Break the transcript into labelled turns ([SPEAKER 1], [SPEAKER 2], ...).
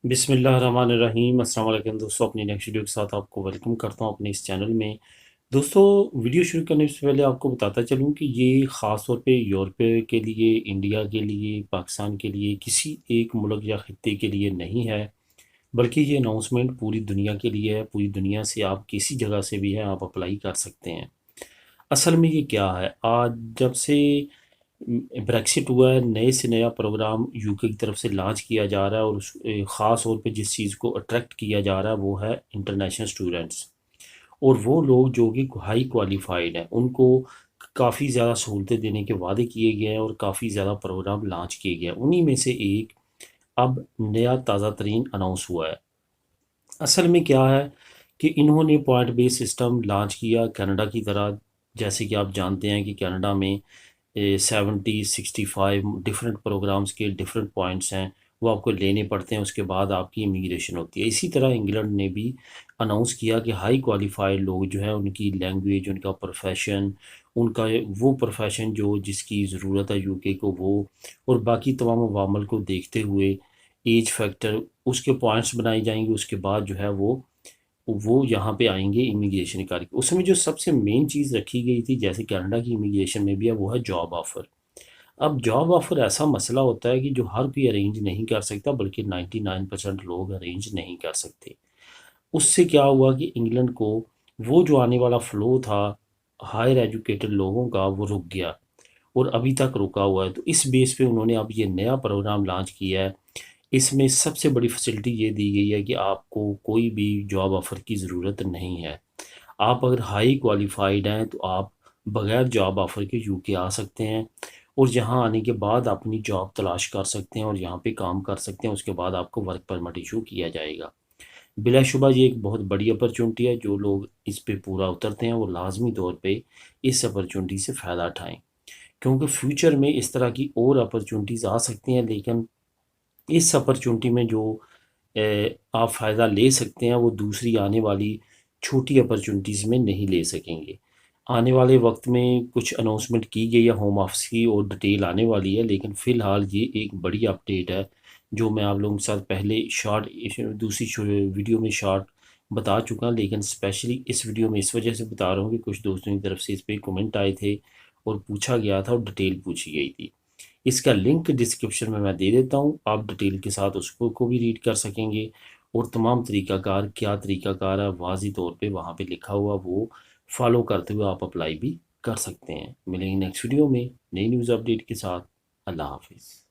[SPEAKER 1] बिस्मिल्लाहिर्रहमानिर्रहीम। अस्सलाम वालेकुम दोस्तों, अपनी नेक्स्ट वीडियो के साथ आपको वेलकम करता हूं अपने इस चैनल में। दोस्तों, वीडियो शुरू करने से पहले आपको बताता चलूं कि ये ख़ास तौर पे यूरोप के लिए, इंडिया के लिए, पाकिस्तान के लिए, किसी एक मुल्क या ख़ित्ते के लिए नहीं है, बल्कि ये अनाउंसमेंट पूरी दुनिया के लिए है। पूरी दुनिया से आप किसी जगह से भी हैं, आप अप्लाई कर सकते हैं। असल में ये क्या है, आज जब से ब्रेक्सिट हुआ है, नए से नया प्रोग्राम यूके की तरफ से लॉन्च किया जा रहा है, और उस ख़ास तौर पे जिस चीज़ को अट्रैक्ट किया जा रहा है वो है इंटरनेशनल स्टूडेंट्स। और वो लोग जो कि हाई क्वालिफाइड हैं, उनको काफ़ी ज़्यादा सहूलतें देने के वादे किए गए हैं और काफ़ी ज़्यादा प्रोग्राम लॉन्च किए गए हैं। उन्हीं में से एक अब नया ताज़ा तरीन अनाउंस हुआ है। असल में क्या है कि इन्होंने पॉइंट बेस्ड सिस्टम लॉन्च किया कनाडा की तरह। जैसे कि आप जानते हैं कि कनाडा में 70-65 डिफरेंट प्रोग्राम्स के डिफरेंट पॉइंट्स हैं, वो आपको लेने पड़ते हैं, उसके बाद आपकी इमिग्रेशन होती है। इसी तरह इंग्लैंड ने भी अनाउंस किया कि हाई क्वालिफाइड लोग जो हैं, उनकी लैंग्वेज, उनका प्रोफेशन, उनका वो प्रोफेशन जो जिसकी ज़रूरत है यूके को, वो और बाकी तमाम अवामल को देखते हुए एज फैक्टर, उसके पॉइंट्स बनाए जाएंगे। उसके बाद जो है वो यहाँ पे आएंगे इमिग्रेशन करके। उसमें जो सबसे मेन चीज़ रखी गई थी, जैसे कनाडा की इमिग्रेशन में भी है, वो है जॉब ऑफ़र। अब जॉब ऑफ़र ऐसा मसला होता है कि जो हर कोई अरेंज नहीं कर सकता, बल्कि 99% लोग अरेंज नहीं कर सकते। उससे क्या हुआ कि इंग्लैंड को वो जो आने वाला फ़्लो था हायर एजुकेटेड लोगों का, वो रुक गया और अभी तक रुका हुआ है। तो इस बेस पे उन्होंने अब ये नया प्रोग्राम लॉन्च किया है। इसमें सबसे बड़ी फैसिलिटी ये दी गई है कि आपको कोई भी जॉब ऑफ़र की ज़रूरत नहीं है। आप अगर हाई क्वालिफाइड हैं तो आप बगैर जॉब ऑफ़र के यूके आ सकते हैं, और यहाँ आने के बाद अपनी जॉब तलाश कर सकते हैं और यहाँ पे काम कर सकते हैं। उसके बाद आपको वर्क परमिट इशू किया जाएगा। बिलाशुबा ये एक बहुत बड़ी अपॉर्चुनिटी है। जो लोग इस पे पूरा उतरते हैं वो लाजमी तौर पे इस अपॉर्चुनिटी से फ़ायदा उठाएं, क्योंकि फ्यूचर में इस तरह की और अपॉर्चुनिटीज़ आ सकती हैं। लेकिन इस अपॉर्चुनिटी में जो आप फ़ायदा ले सकते हैं, वो दूसरी आने वाली छोटी अपॉर्चुनिटीज़ में नहीं ले सकेंगे। आने वाले वक्त में कुछ अनाउंसमेंट की गई है होम ऑफिस की, और डिटेल आने वाली है, लेकिन फ़िलहाल ये एक बड़ी अपडेट है जो मैं आप लोगों के साथ पहले शॉर्ट दूसरी वीडियो में शॉर्ट बता चुका, लेकिन स्पेशली इस वीडियो में इस वजह से बता रहा हूँ कि कुछ दोस्तों की तरफ से इस पर कमेंट आए थे और पूछा गया था और डिटेल पूछी गई थी। इसका लिंक डिस्क्रिप्शन में मैं दे देता हूँ, आप डिटेल के साथ उसको को भी रीड कर सकेंगे। और तमाम तरीक़ाकार, क्या तरीक़ाकार है, वाज़ी तौर पे वहाँ पे लिखा हुआ, वो फॉलो करते हुए आप अप्लाई भी कर सकते हैं। मिलेंगे नेक्स्ट वीडियो में नई न्यूज़ अपडेट के साथ। अल्लाह हाफिज़।